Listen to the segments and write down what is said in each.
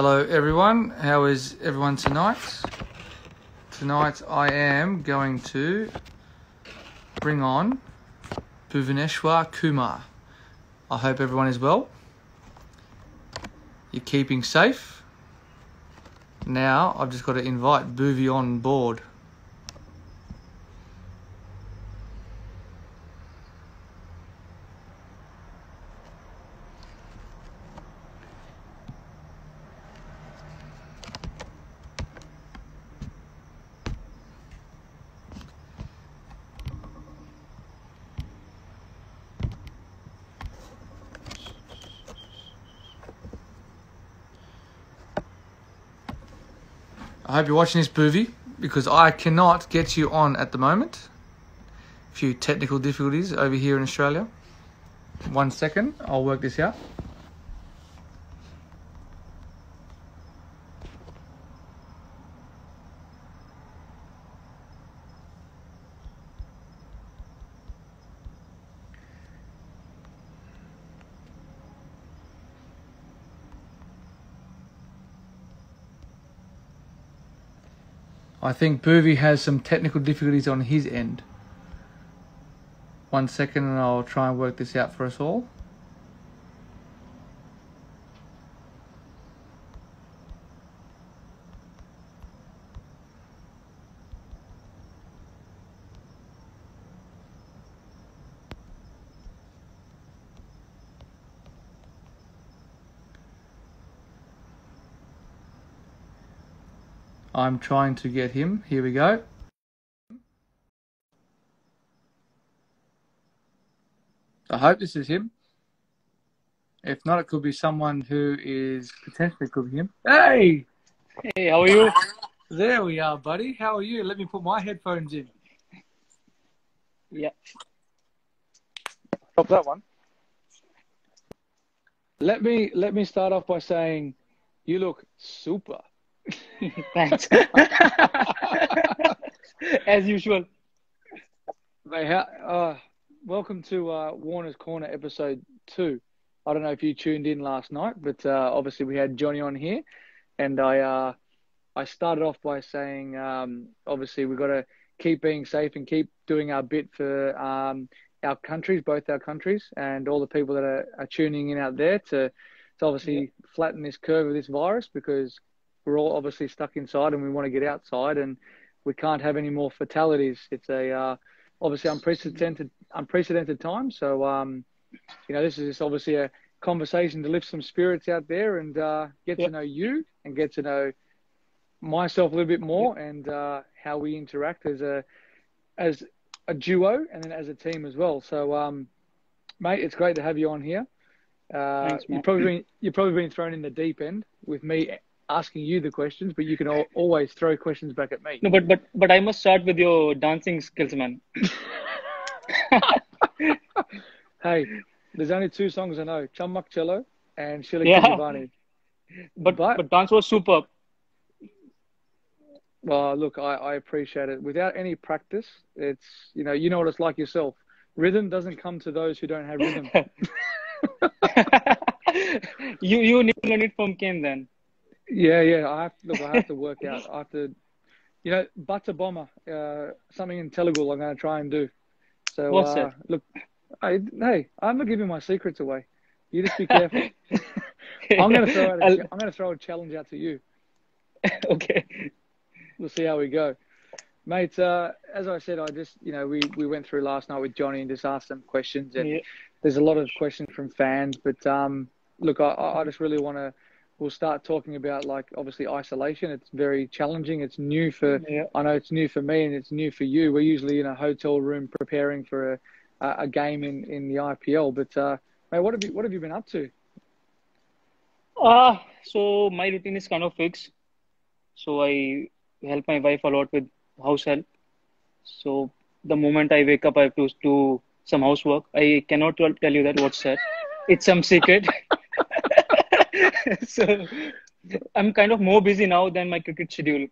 Hello everyone, how is everyone tonight? Tonight I am going to bring on Bhuvneshwar Kumar. I hope everyone is well. You're keeping safe. Now I've just got to invite Bhuvi on board. I hope you're watching this, Bhuvi, because I cannot get you on at the moment. A few technical difficulties over here in Australia. 1 second, I'll work this out. I think Bhuvi has some technical difficulties on his end. 1 second and I'll try and work this out for us all. I'm trying to get him. Here we go. I hope this is him. If not, it could be someone who is potentially could be him. Hey! Hey, how are you? There we are, buddy. How are you? Let me put my headphones in. Yeah. Stop that one. Let me start off by saying you look super. Thanks. As usual. Mate, welcome to Warner's Corner episode 2. I don't know if you tuned in last night, but obviously we had Johnny on here, and I started off by saying obviously we've got to keep being safe and keep doing our bit for our countries, both our countries, and all the people that are tuning in out there to obviously flatten this curve of this virus, because we're all obviously stuck inside and we want to get outside, and we can't have any more fatalities. It's a obviously unprecedented time. So this is just obviously a conversation to lift some spirits out there and get to know you and get to know myself a little bit more, and how we interact as a duo and then as a team as well. So mate, it's great to have you on here. Thanks, you've probably been thrown in the deep end with me asking you the questions, but you can always throw questions back at me. No, but I must start with your dancing skills, man. Hey, there's only 2 songs I know: Chammak Cello and Shilly Yeah. Kajivani. But dance was superb. Well, look, I appreciate it. Without any practice, it's you know what it's like yourself. Rhythm doesn't come to those who don't have rhythm. You need to learn it from Ken then. Yeah. I have to work out. I have to, Butta Bomber, something in Telugu I'm going to try and do. So, What's that? Look, hey, I'm not giving my secrets away. You just be careful. I'm going to throw a challenge out to you. Okay. We'll see how we go. Mate, as I said, I just, we went through last night with Johnny and just asked some questions, and there's a lot of questions from fans, but look, I just really want to, we'll start talking about, like, obviously isolation. It's very challenging. It's new I know it's new for me and it's new for you. We're usually in a hotel room preparing for a game in the IPL, but mate, what have you been up to? So my routine is kind of fixed. So I help my wife a lot with house help. So the moment I wake up, I have to do some housework. I cannot tell you that what's that. It's some secret. So I'm kind of more busy now than my cricket schedule.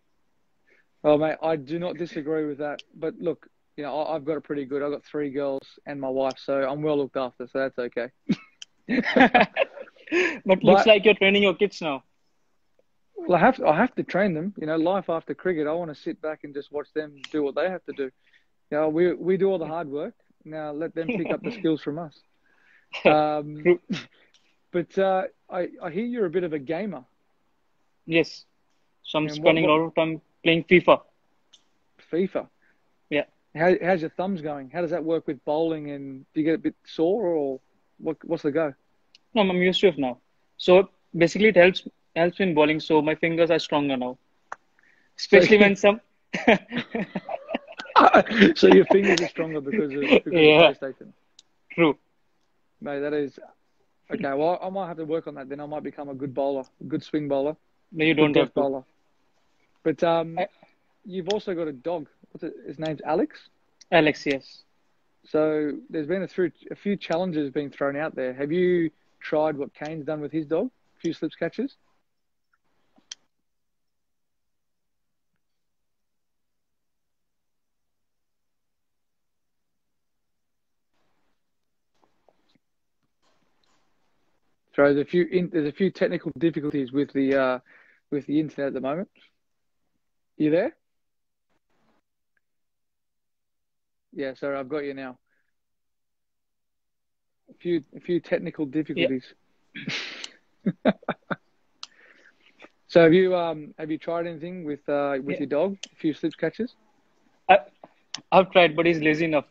Oh, mate, I do not disagree with that. But look, I've got it pretty good. I've got 3 girls and my wife, so I'm well looked after, so that's okay. But looks like you're training your kids now. Well, I have to train them. You know, life after cricket, I want to sit back and just watch them do what they have to do. You know, we do all the hard work. Now let them pick up the skills from us. Um, True. but I hear you're a bit of a gamer. Yes. So I'm And spending a lot of time playing FIFA. FIFA? Yeah. How's your thumbs going? How does that work with bowling? And do you get a bit sore, or what's the go? No, I'm used to it now. So basically, it helps me in bowling. So my fingers are stronger now, So especially when some. so your fingers are stronger because of Yeah. PlayStation. True. Mate, that is okay. Well, I might have to work on that. Then I might become a good bowler, a good swing bowler, No, you good don't death have to. bowler. But I, you've also got a dog. What's it? His name's Alex. Alex, yes. So there's been a few challenges being thrown out there. Have you tried what Kane's done with his dog? A few slips catches. So there's a few technical difficulties with the internet at the moment. You there? Yeah, sorry, I've got you now. A few technical Yeah. difficulties. So have you tried anything with Yeah. your dog? A few slips catches? I, I've tried, but he's lazy enough.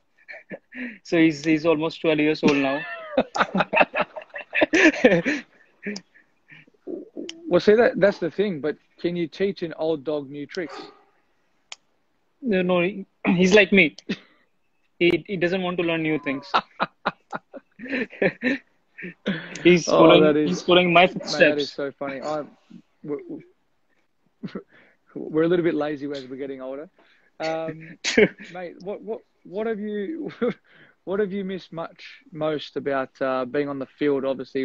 So he's almost 12 years old now. Well, see that's the thing. But can you teach an old dog new tricks? No, he's like me. He doesn't want to learn new things. Oh, that He's is, following my mate, that is footsteps. so funny. We're, we're a little bit lazy as we're getting older. Mate, what have you what have you missed most about being on the field? Obviously,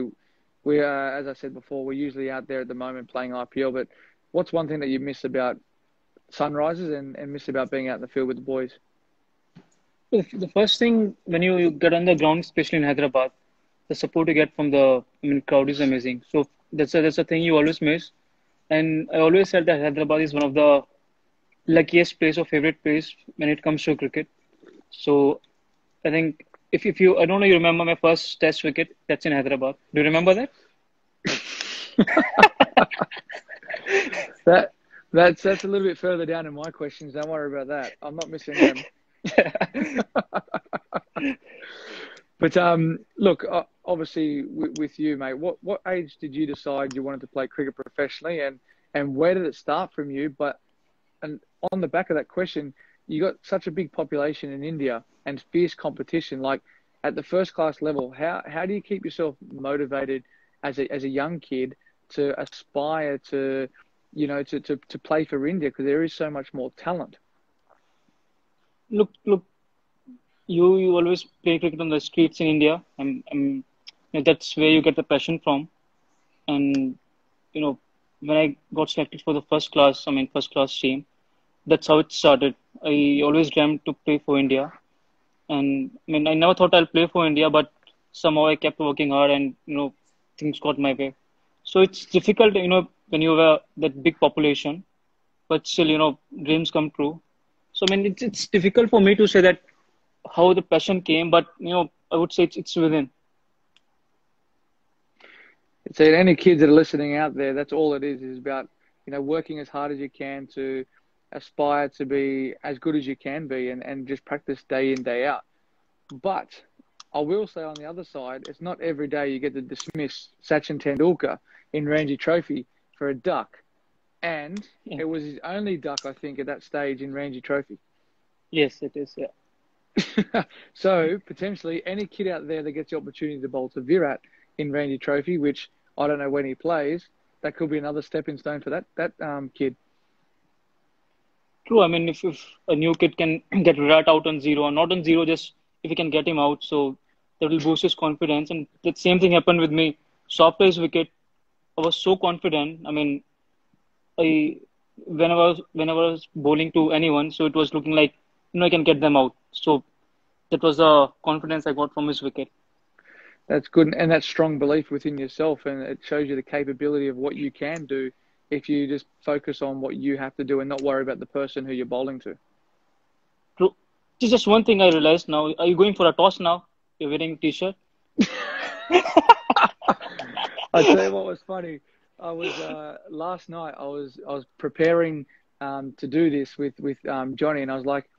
as I said before, we're usually out there at the moment playing IPL. But what's one thing that you miss about sunrises and miss about being out in the field with the boys? The first thing when you get on the ground, especially in Hyderabad, the support you get from the crowd is amazing. So that's a thing you always miss. And I always said that Hyderabad is one of the luckiest place or favorite place when it comes to cricket. So I think if you I don't know you remember my first test wicket, that's in Hyderabad. Do you remember that? That that's a little bit further down in my questions. Don't worry about that. I'm not missing them. But look, obviously with you, mate, what age did you decide you wanted to play cricket professionally, and where did it start from you? But and on the back of that question, you got such a big population in India and fierce competition. Like at the first class level, how do you keep yourself motivated as a young kid to aspire to, you know, to play for India because there is so much more talent. Look, you always play cricket on the streets in India. That's where you get the passion from. And you know, when I got selected for the first class team, that's how it started. I always dreamt to play for India, and I never thought I'll play for India, but somehow I kept working hard, and things got my way. So it's difficult, when you have that big population, but still, dreams come true. So it's difficult for me to say that how the passion came, but I would say it's within. So any kids that are listening out there, that's all it is about, working as hard as you can to aspire to be as good as you can be and just practice day in, day out. But I will say on the other side, it's not every day you get to dismiss Sachin Tendulkar in Ranji Trophy for a duck. And Yeah. it was his only duck, I think, at that stage in Ranji Trophy. Yes, it is. Yeah. So potentially any kid out there that gets the opportunity to bowl to Virat in Ranji Trophy, which I don't know when he plays, that could be another stepping stone for that kid. True. If a new kid can get Virat out on zero, or not on zero, just if you can get him out, so that will boost his confidence. And the same thing happened with me. So after his wicket, I was so confident. I whenever I was bowling to anyone, so it was looking like I can get them out. So that was the confidence I got from his wicket. That's good, and that's strong belief within yourself, and it shows you the capability of what you can do if you just focus on what you have to do and not worry about the person who you're bowling to. True. Just one thing I realized now. Are you going for a toss now? You're wearing a t-shirt. I tell you what was funny. I was last night. I was preparing to do this with Johnny, and I was like,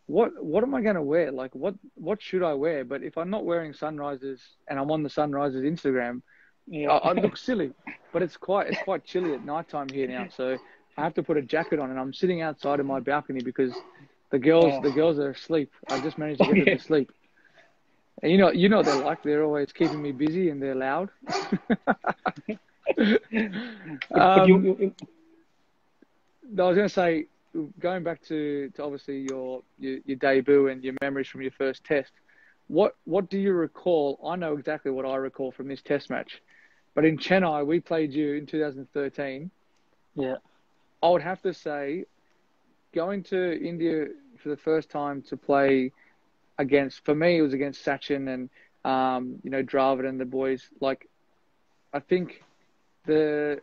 what am I going to wear? Like, what should I wear? But if I'm not wearing Sunrisers and I'm on the Sunrisers Instagram, Yeah. I look silly. But it's quite chilly at nighttime here now, so I have to put a jacket on, and I'm sitting outside in my balcony because the girls are asleep. I just managed to get them to sleep. And you know what they're like. They're always keeping me busy and they're loud. But you I was going to say, going back to obviously your debut and your memories from your first test, what do you recall? I know exactly what I recall from this test match, but in Chennai, we played you in 2013. yeah. I would have to say, going to India for the first time to play against, for me, it was against Sachin and, Dravid and the boys. Like, I think the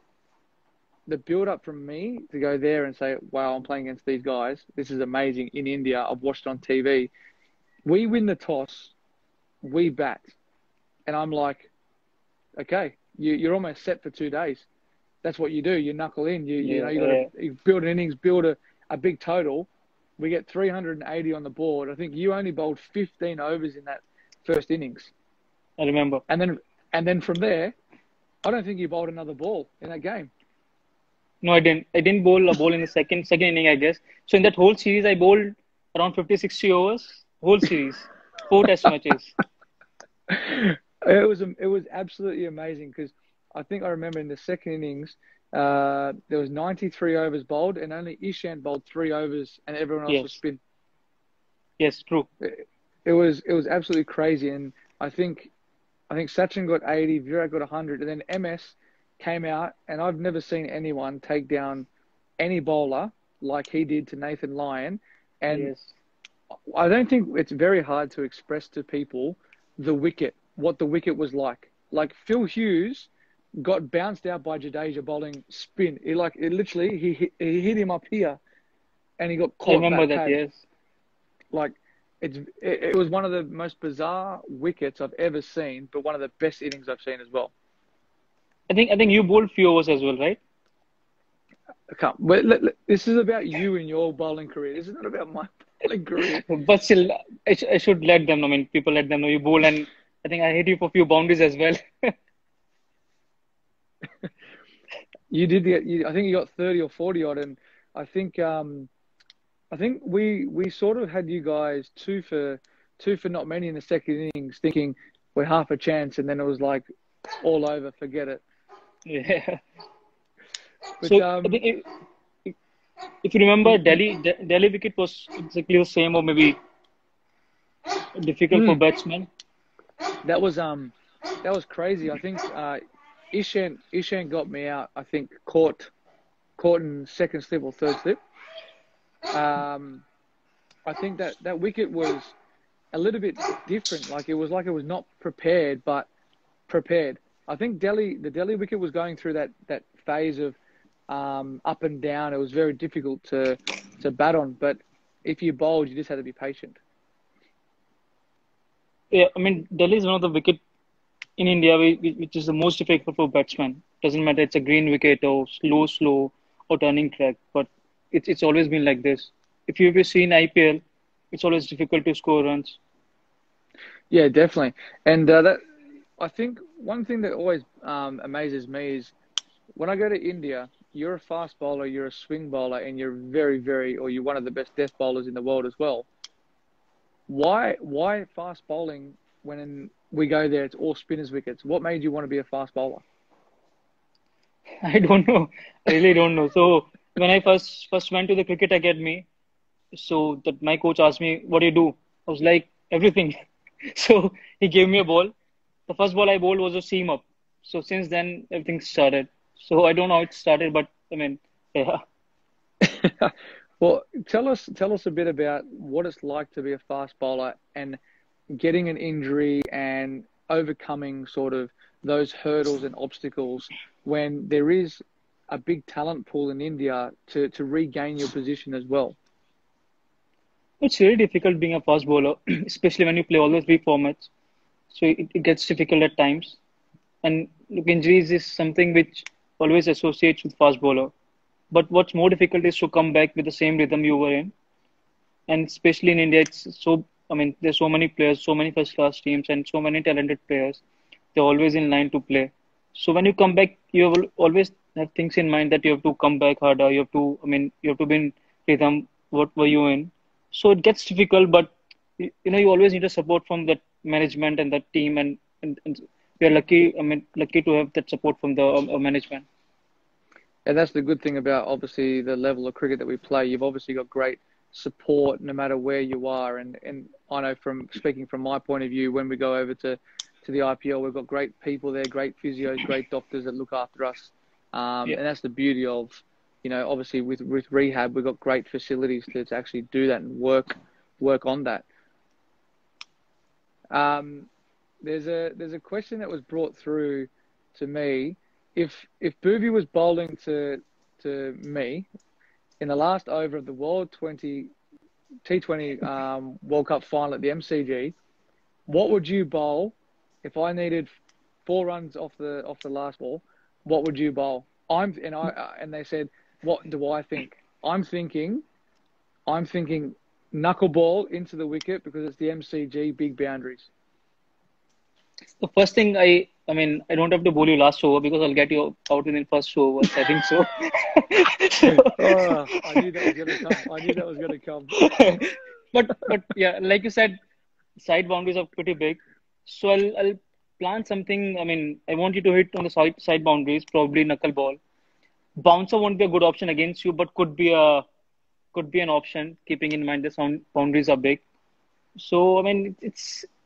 build up from me to go there and say, wow, I'm playing against these guys. This is amazing in India. I've watched on TV. We win the toss. We bat. And I'm like, okay, you're almost set for 2 days. That's what you do. You knuckle in. You build an innings, build a big total. We get 380 on the board. I think you only bowled 15 overs in that first innings. I remember. And then from there, I don't think you bowled another ball in that game. No, I didn't. I didn't bowl a ball in the second inning, I guess. So in that whole series, I bowled around 50, 60 overs. Whole series, 4 test matches. It was absolutely amazing because I think I remember in the second innings, there was 93 overs bowled and only Ishant bowled 3 overs and everyone else was spin. Yes, true. It was absolutely crazy, and I think Sachin got 80, Virat got 100, and then MS came out, and I've never seen anyone take down any bowler like he did to Nathan Lyon. And I don't think it's very hard to express to people what the wicket was like. Like Phil Hughes got bounced out by Jadeja bowling spin. He hit him up here, and he got caught. I remember that. Yes. Like it was one of the most bizarre wickets I've ever seen, but one of the best innings I've seen as well. I think you bowled few overs as well, right? This is about you and your bowling career. This is not about my bowling career. But still, I should let them know. I mean, people let them know you bowl, and I think I hit you for a few boundaries as well. You did I think you got 30 or 40 odd, and I think we sort of had you guys two for not many in the second innings, thinking we're half a chance, and then it was like all over, forget it. Yeah. But, so I think if you remember, Delhi wicket was exactly the same, or maybe difficult for batsmen. That was crazy. I think Ishant got me out. I think caught in second slip or third slip. I think that wicket was a little bit different. Like it was not prepared, but prepared. I think the Delhi wicket was going through that phase of up and down. It was very difficult to bat on, but if you bowled, you just had to be patient. Yeah, I mean, Delhi is one of the wicket in India which is the most difficult for batsmen. Doesn't matter it's a green wicket or slow or turning track, but it's always been like this. If you've seen IPL, it's always difficult to score runs. Yeah, definitely. And I think one thing that always amazes me is when I go to India, you're a fast bowler, you're a swing bowler, and you're you're one of the best death bowlers in the world as well. Why fast bowling when we go there? It's all spinners wickets. What made you want to be a fast bowler? I don't know. I really don't know. So when I first went to the cricket academy, so that my coach asked me, "What do you do?" I was like, "Everything." So he gave me a ball. The first ball I bowled was a seam up. So since then everything started. So I don't know how it started, but I mean, yeah. Well, tell us a bit about what it's like to be a fast bowler and getting an injury and overcoming sort of those hurdles and obstacles when there is a big talent pool in India to regain your position as well? It's really difficult being a fast bowler, especially when you play all the three formats. So it gets difficult at times. And look, injuries is something which always associates with fast bowler. But what's more difficult is to come back with the same rhythm you were in. And especially in India, it's so, I mean, there's so many players, so many first class teams, and so many talented players. They're always in line to play. So when you come back, you will always have things in mind that you have to come back harder. You have to, I mean, you have to be in rhythm. What were you in? So it gets difficult, but you always need a support from that management and that team, and we are lucky. I mean, lucky to have that support from the management. And that's the good thing about obviously the level of cricket that we play. You've obviously got great support no matter where you are. And I know from speaking from my point of view, when we go over to the IPL, we've got great people there, great physios, great doctors that look after us. Yeah. And that's the beauty of, obviously with rehab, we've got great facilities to actually do that and work on that. There's a question that was brought through to me. If Bhuvi was bowling to me in the last over of the World T20 World Cup final at the MCG, what would you bowl if I needed 4 runs off the last ball? What would you bowl? And they said, what do I think? I'm thinking knuckleball into the wicket because it's the MCG, big boundaries. The first thing I mean, I don't have to bowl you last over because I'll get you out within first 2 overs. I think so. Oh, I knew that was going to come. But yeah, like you said, side boundaries are pretty big. So I'll plan something. I mean, I want you to hit on the side boundaries, probably knuckleball. Bouncer won't be a good option against you, but could be an option, keeping in mind the sound boundaries are big. So I mean,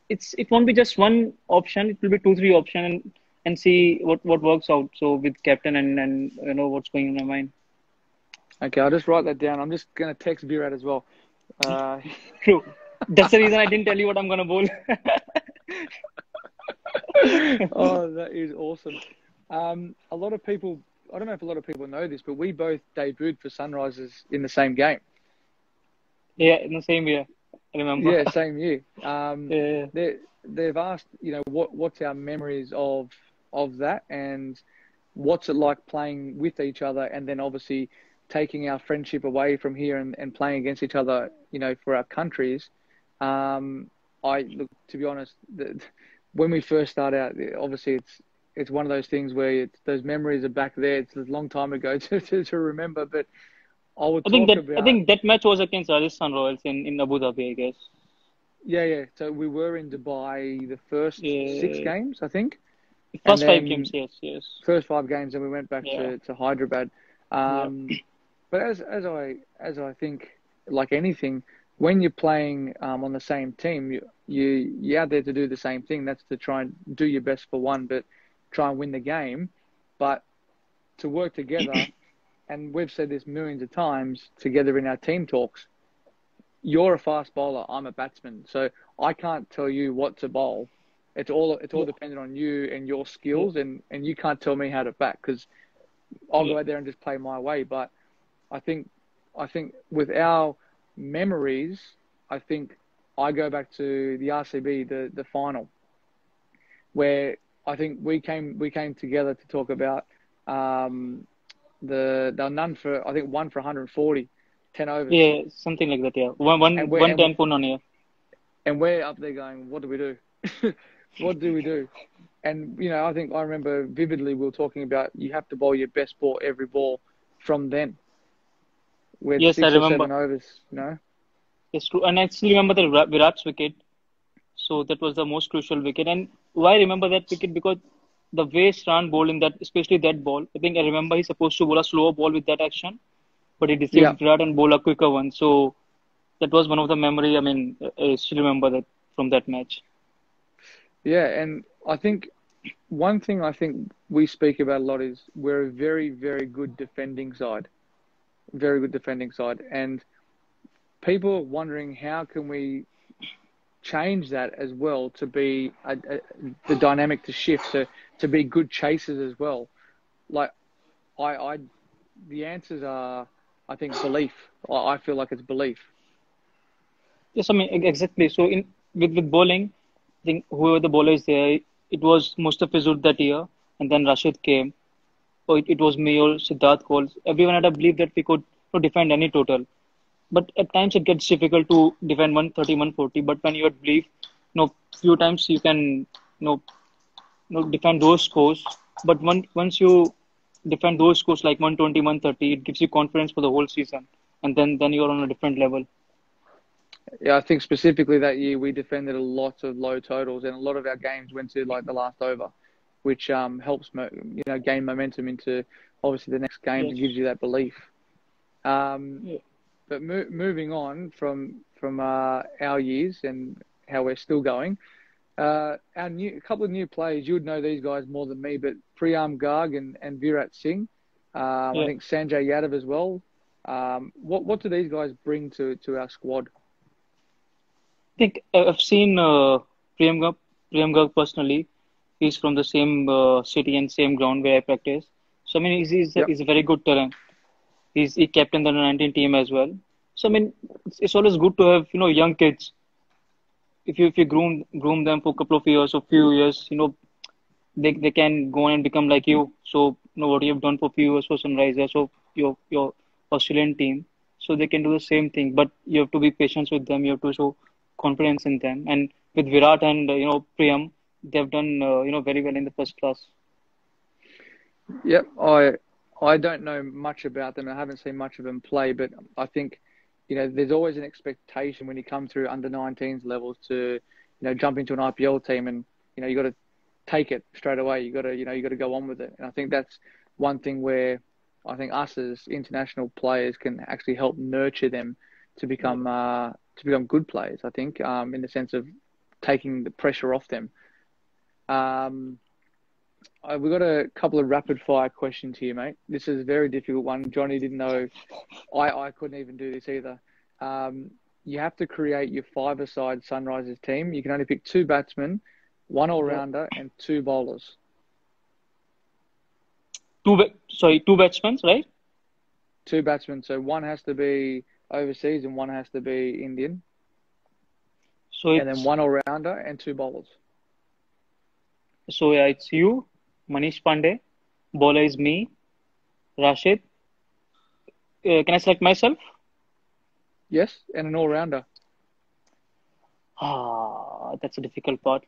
it won't be just one option. It will be 2, 3 options, and see what works out. So with captain and what's going in my mind. Okay, I'll just write that down. I'm just going to text Virat as well. True. That's the reason I didn't tell you what I'm going to bowl. Oh, that is awesome. A lot of people, I don't know if a lot of people know this, but we both debuted for Sunrisers in the same game. Yeah, in the same year. I remember. Yeah, same year. Yeah. They've asked, what's our memories of that, and what's it like playing with each other, and then obviously taking our friendship away from here and playing against each other, for our countries. Look, to be honest, when we first start out, obviously it's one of those things where those memories are back there. It's a long time ago to remember, but I think that match was against Rajasthan Royals in Abu Dhabi, I guess. Yeah. So we were in Dubai the first 6 games, I think. First 5 games, yes. First 5 games, and we went back to Hyderabad. But as I think, like anything, when you're playing on the same team, you're out there to do the same thing. That's to try and do your best for one, but try and win the game. But to work together, and we've said this millions of times together in our team talks, you're a fast bowler, I'm a batsman. So I can't tell you what to bowl. It's all dependent on you and your skills, and you can't tell me how to bat because I'll go out there and just play my way. But I think with our memories, I think I go back to the RCB, the final, where I think we came together to talk about the none for, I think, 1 for 140, 10 overs. Yeah, something like that. Yeah, one 10 pun on here. And we're up there going, what do we do? What do we do? And I think I remember vividly we were talking about you have to bowl your best ball every ball from then. With Yes, 6 I or remember. 7 overs, It's true, and I still remember the Virat's wicket. So that was the most crucial wicket. And why I remember that wicket? Because the way Sran bowled in that, especially that ball, I think I remember he's supposed to bowl a slower ball with that action, but he deceived Virat and bowl a quicker one. So that was one of the memory. I mean, I still remember that from that match. Yeah, and I think one thing I think we speak about a lot is we're a very, very good defending side. Very good defending side. And people are wondering how can we change that as well to be the dynamic to shift, to be good chasers as well. Like I the answers are, I think, belief. I feel like it's belief. Yes, I mean exactly. So in with bowling, I think whoever the bowler is there, it was Mustafizur that year, and then Rashid came, or it was me or Siddharth Cole. Everyone had a belief that we could defend any total. But at times it gets difficult to defend 130, 140. But when you had belief, few times you can, defend those scores. But once you defend those scores like 120, 130, it gives you confidence for the whole season, and then you're on a different level. Yeah, I think specifically that year we defended a lot of low totals, and a lot of our games went to like the last over, which helps gain momentum into obviously the next games Yes. and gives you that belief. Yeah. But moving on from our years and how we're still going, a couple of new players. You would know these guys more than me, but Priyam Garg and Virat Singh. I Yeah. think Sanjay Yadav as well. What do these guys bring to our squad? I think I've seen Priyam Garg personally. He's from the same city and same ground where I practice. So I mean, Yep. he's a very good talent. He captained the under-19 team as well. So I mean, it's always good to have young kids. If you groom them for a couple of years or few years, they can go on and become like you. So what you have done for few years for Sunrisers, so your Australian team, so they can do the same thing. But you have to be patient with them. You have to show confidence in them. And with Virat and Priyam, they have done very well in the first class. Yep. I don't know much about them. I haven't seen much of them play, but I think there's always an expectation when you come through under 19s levels to jump into an IPL team, and you got to take it straight away. You got to go on with it. And I think that's one thing where I think us as international players can actually help nurture them to become good players. I think in the sense of taking the pressure off them. We've got a couple of rapid fire questions here, mate. This is a very difficult one. Johnny didn't know. I couldn't even do this either. You have to create your five-a-side Sunrisers team. You can only pick two batsmen, one all-rounder, and two bowlers. Two batsmen, right? Two batsmen. So one has to be overseas and one has to be Indian. And then one all-rounder and two bowlers. So yeah, it's you, Manish Pandey. Bowler is me, Rashid. Can I select myself? Yes, and an all-rounder. That's a difficult part.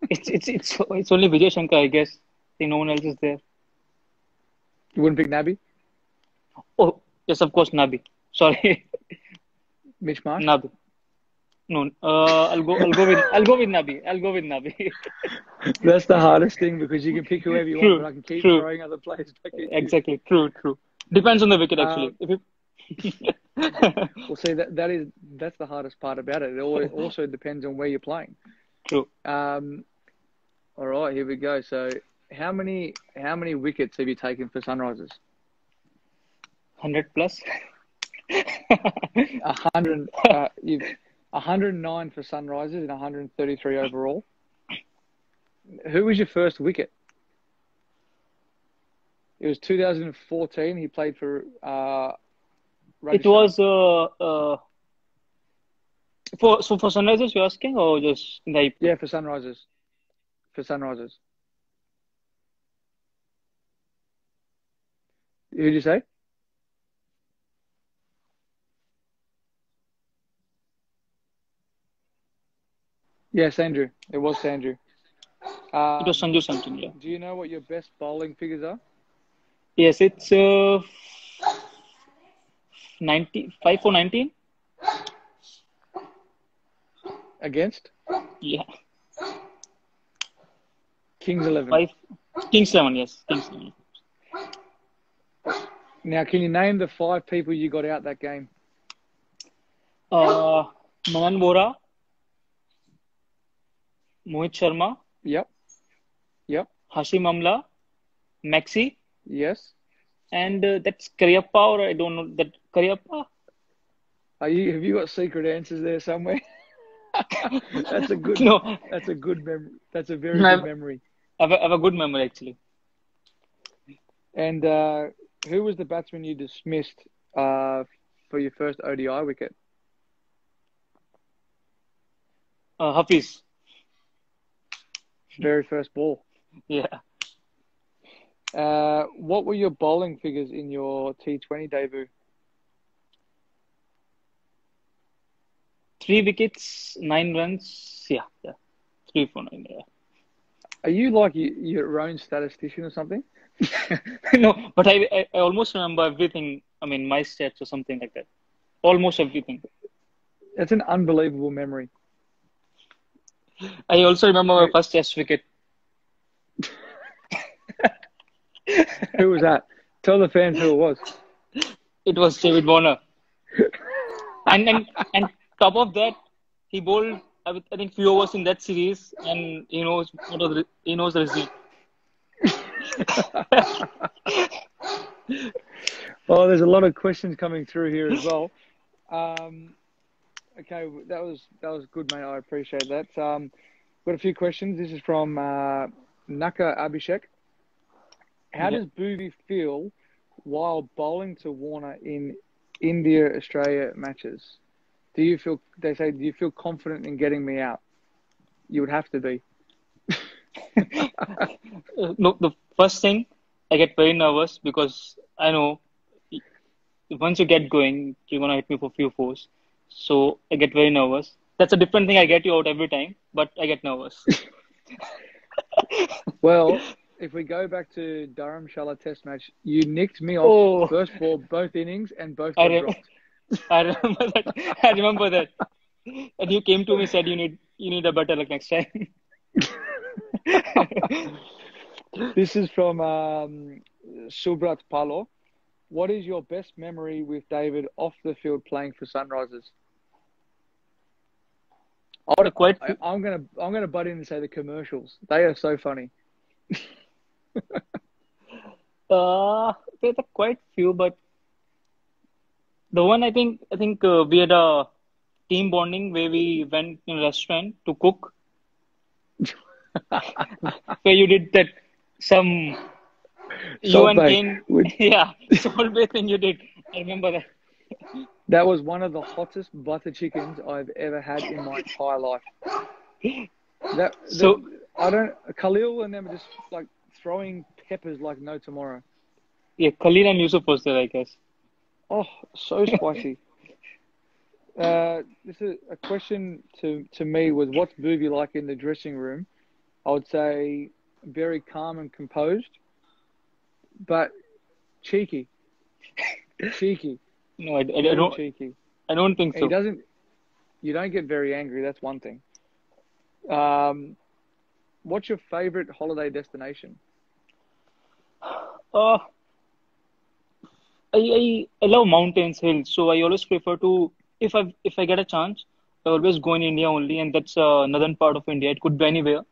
It's only Vijay Shankar, I guess. I think no one else is there. You wouldn't pick Nabi? Oh, yes, of course, Nabi. Sorry. Mitch Marsh? Nabi. No, I'll go with Nabi. I'll go with Nabi. That's the hardest thing because you can pick whoever you want, but I can keep throwing other players back at you. Exactly. True. Depends on the wicket, actually. Well, see, that's the hardest part about it. It also depends on where you're playing. True. All right, here we go. So, how many wickets have you taken for Sunrisers? 100 plus. 100. 109 for Sunrisers and 133 overall. Who was your first wicket? It was 2014. He played for. It was for Sunrisers you're asking, or just in the IPL? Yeah, for Sunrisers. Who did you say? Yeah, Sandhu. It was Sandhu. It was Sanju something, yeah. Do you know what your best bowling figures are? Yes, it's 95 for 19. Against? Yeah. Kings 11. Kings 11, yes. Kings 11. Now, can you name the 5 people you got out that game? Manan Vora, Mohit Sharma. Yep. Hashim Amla, Maxi. Yes. And that's Karyappa, or I don't know that Karyappa. Have you got secret answers there somewhere? That's a good. No. That's a good memory. That's a very good memory. I have a good memory, actually. And who was the batsman you dismissed for your first ODI wicket? Hafiz. Very first ball. Yeah. What were your bowling figures in your T20 debut? 3 wickets, 9 runs. Yeah, yeah. 3 for 9. Yeah. Are you like your own statistician or something? No, but I almost remember everything. I mean, my stats or something like that. Almost everything. That's an unbelievable memory. I also remember my first Test wicket. Who was that? Tell the fans who it was. It was David Warner. And top of that, he bowled I think few overs in that series, and he knows the result. Oh, there's a lot of questions coming through here as well. Okay, that was good, mate. I appreciate that. Got a few questions. This is from Naka Abhishek. How does Bhuvi feel while bowling to Warner in India-Australia matches? Do you feel confident in getting me out? You would have to be. No, the first thing, I get very nervous because I know once you get going, you're gonna hit me for few fours. So I get very nervous. That's a different thing. I get you out every time, but I get nervous. Well, if we go back to Dharamshala Test match, you nicked me off first ball, both innings, and both got dropped. I remember that. I remember that. And you came to me and said you need a better luck next time. This is from Subrat Palo. What is your best memory with David off the field playing for Sunrisers? I'm gonna butt in and say the commercials. They are so funny. There are quite few, but the one I think we had a team bonding where we went in a restaurant to cook. Where you did that you Salt and Bay. Kane, yeah, Salt Bay thing you did. I remember that. That was one of the hottest butter chickens I've ever had in my entire life. Khalil and them are just like throwing peppers like no tomorrow. Yeah, Khalil and Yusuf was there, I guess. Oh, so spicy. This is a question to me was, what's Booby like in the dressing room? I would say very calm and composed, but cheeky. Cheeky. No, I don't. Cheeky. I don't think so. You don't get very angry. That's one thing. What's your favorite holiday destination? I love mountains, hills, so I always prefer to if I get a chance, I always go in India only, and that's northern part of India. It could be anywhere,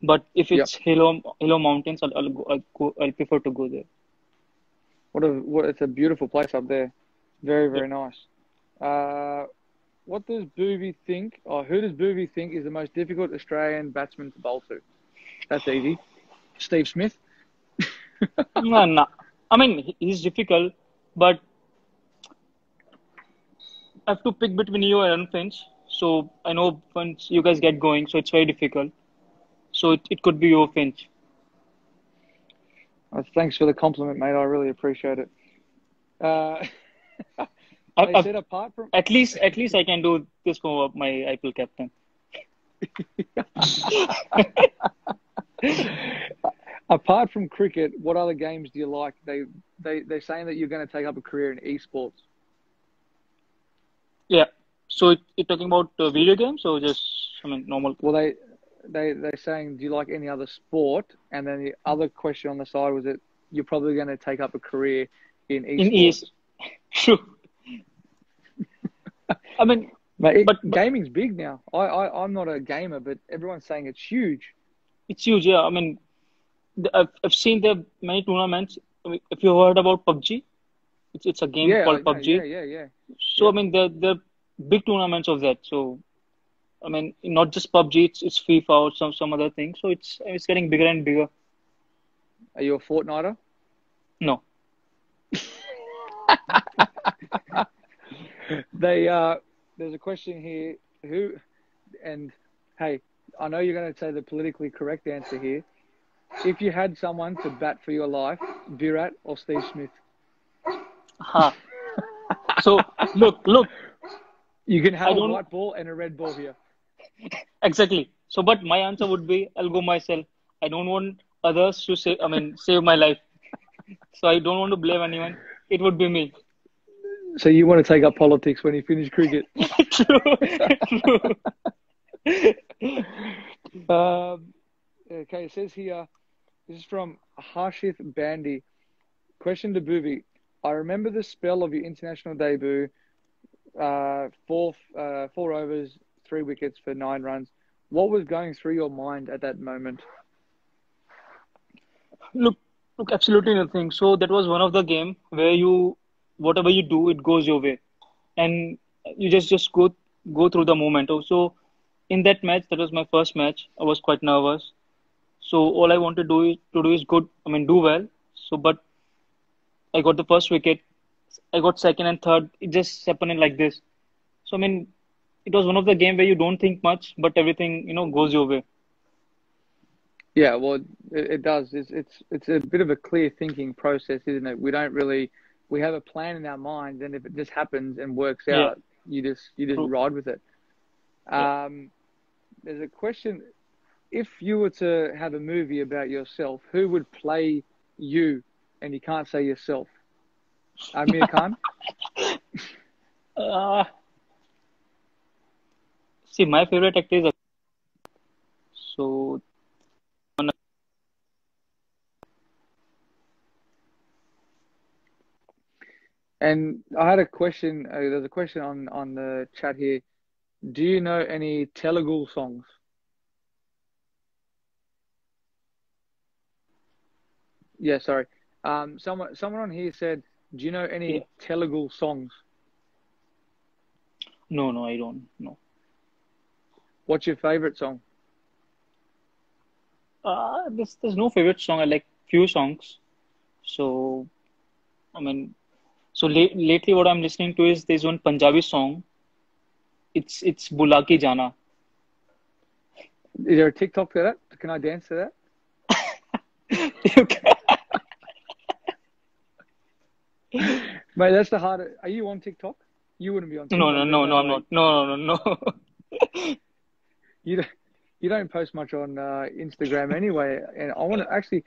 but if it's hill or mountains, I'll prefer to go there. It's a beautiful place up there. Very, very nice. What does Booby think, or who does Booby think is the most difficult Australian batsman to bowl to? That's easy. Steve Smith. No. I mean, he's difficult, but I have to pick between you and Finch. So I know once you guys get going, so it's very difficult. So it could be your Finch. Thanks for the compliment, mate. I really appreciate it. Said apart from at least I can do this for my IPL captain. Apart from cricket, what other games do you like? They're saying that you're going to take up a career in esports. Yeah. So you're talking about video games or just normal? Well, they're saying, do you like any other sport? And then the other question on the side was that you're probably going to take up a career in esports. True. I mean, but gaming's big now. I'm not a gamer, but everyone's saying it's huge. It's huge, yeah. I mean, I've seen there many tournaments. I mean, if you heard about PUBG, it's a game called PUBG. Yeah. So I mean, there are big tournaments of that. So I mean, not just PUBG, it's FIFA or some other things. So it's getting bigger and bigger. Are you a Fortniter? No. There's a question here. Who and hey, I know you're going to say the politically correct answer here. If you had someone to bat for your life, Virat or Steve Smith? Ha. So look. You can have I a don't white ball and a red ball here. exactly. So, but my answer would be I'll go myself. I don't want others to say. I mean, save my life. So I don't want to blame anyone. It would be me. So you want to take up politics when you finish cricket? True. True. Okay, it says here, this is from Harshith Bandy. Question to Bhuvi. I remember the spell of your international debut, four overs, 3 wickets for 9 runs. What was going through your mind at that moment? Look, absolutely nothing. So that was one of the game where whatever you do, it goes your way, and you just go through the moment. So in that match, that was my first match. I was quite nervous. So all I want to do is good. I mean, do well. So, but I got the first wicket. I got second and third. It just happened like this. So I mean, it was one of the game where you don't think much, but everything goes your way. Yeah, well, it does. It's a bit of a clear thinking process, isn't it? We have a plan in our mind, and if it just happens and works Yeah, out, you just true. ride with it. Yeah. There's a question: if you were to have a movie about yourself, who would play you? And you can't say yourself. Amir Khan. Uh, See, my favorite actor is so. And I had a question. There's a question on the chat here. Do you know any Telugu songs? Yeah, sorry. Someone on here said, "Do you know Yeah. any Telugu songs?" No, I don't. No. What's your favorite song? There's no favorite song. I like few songs. So I mean, so lately what I'm listening to is there's one Punjabi song. It's Bula Ke Jana. Is there a TikTok for that? Can I dance to that? You can- Mate, that's the hardest. Are you on TikTok? You wouldn't be on No, TikTok. no, There's no, no no, I'm way. not. No, no, no, no. You don't post much on Instagram anyway. And I want to actually,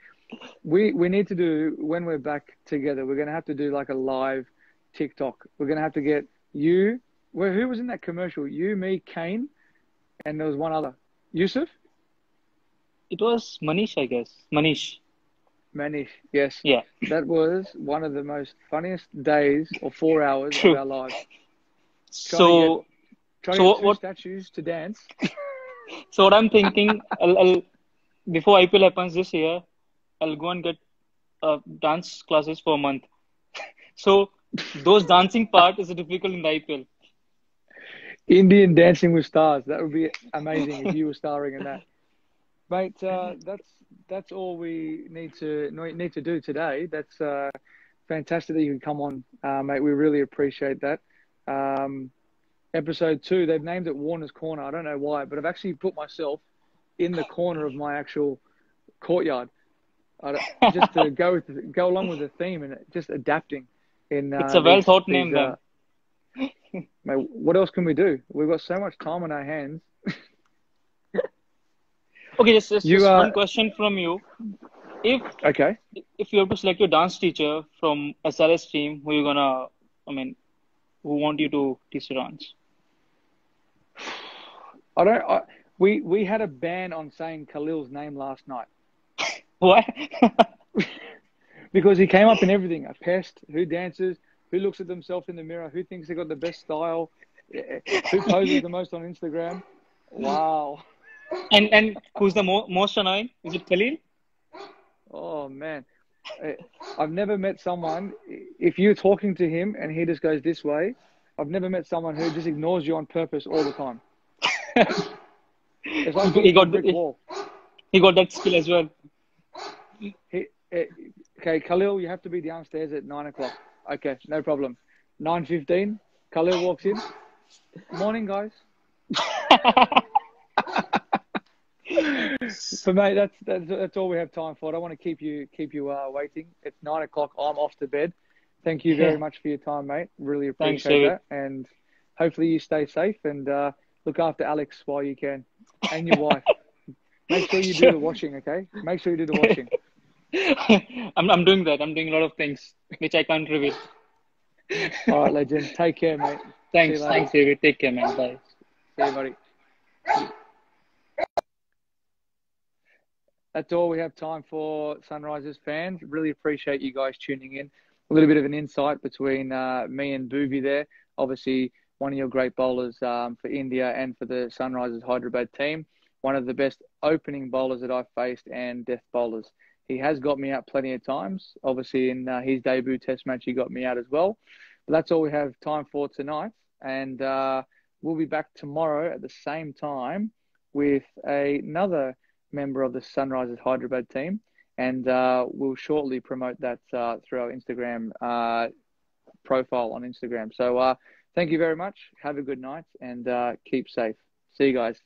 we need to do when we're back together. We're gonna have to do like a live TikTok. We're gonna have to get you. Who was in that commercial? You, me, Kane, and there was one other. Yusuf? It was Manish, I guess. Manish. Manish. Yes. Yeah. That was one of the most funniest days or 4 hours of True. our lives. So, Trying so to get what, two what statues to dance. so what I'm thinking, I'll before IPL happens this year, I'll go and get dance classes for a month. So those dancing part is difficult in the IPL. Indian Dancing with Stars. That would be amazing if you were starring in that. Mate, that's all we need to do today. That's fantastic that you can come on, mate. We really appreciate that. Episode 2, they've named it Warner's Corner. I don't know why, but I've actually put myself in the corner of my actual courtyard, just to go along with the theme and just adapting in It's a well thought name these. then. Mate, what else can we do? We've got so much time on our hands. Okay, just You just one question from you. If okay? if you have to select your dance teacher from SRS team, who you gonna, I mean, who want you to teach the dance? I don't. We had a ban on saying Khalil's name last night Why? because he came up in everything. A pest, who dances, who looks at themselves in the mirror, who thinks they got the best style, who poses the most on Instagram. Wow. And who's the most annoying? Is it Khalil? Oh man, I've never met someone. If you're talking to him and he just goes this way, I've never met someone who just ignores you on purpose all the time. It's like He talking to a got brick wall. he got that skill as well. Eh, okay, Khalil, you have to be downstairs at 9 o'clock. Okay, no problem. 9:15, Khalil walks in. Morning, guys. For me, that's all we have time for. I don't want to keep you waiting. It's 9 o'clock. I'm off to bed. Thank you very Yeah. much for your time, mate. Really Thanks, appreciate David. that, and hopefully you stay safe and look after Alex while you can, and your wife. Make sure you do Sure. the washing, okay? Make sure you do the washing. I'm doing that. I'm doing a lot of things which I can't reveal. All right, legend. Take care, mate. See you Thanks. later. Thanks, David. Take care, man. Bye. See you, buddy. That's all we have time for, Sunrisers fans. Really appreciate you guys tuning in. A little bit of an insight between me and Bhuvi there. Obviously, one of your great bowlers for India and for the Sunrisers Hyderabad team. One of the best opening bowlers that I've faced and death bowlers. He has got me out plenty of times. Obviously, in his debut test match, he got me out as well. But that's all we have time for tonight. And we'll be back tomorrow at the same time with another member of the Sunrisers Hyderabad team, and we'll shortly promote that through our Instagram profile on Instagram. So thank you very much. Have a good night and keep safe. See you guys.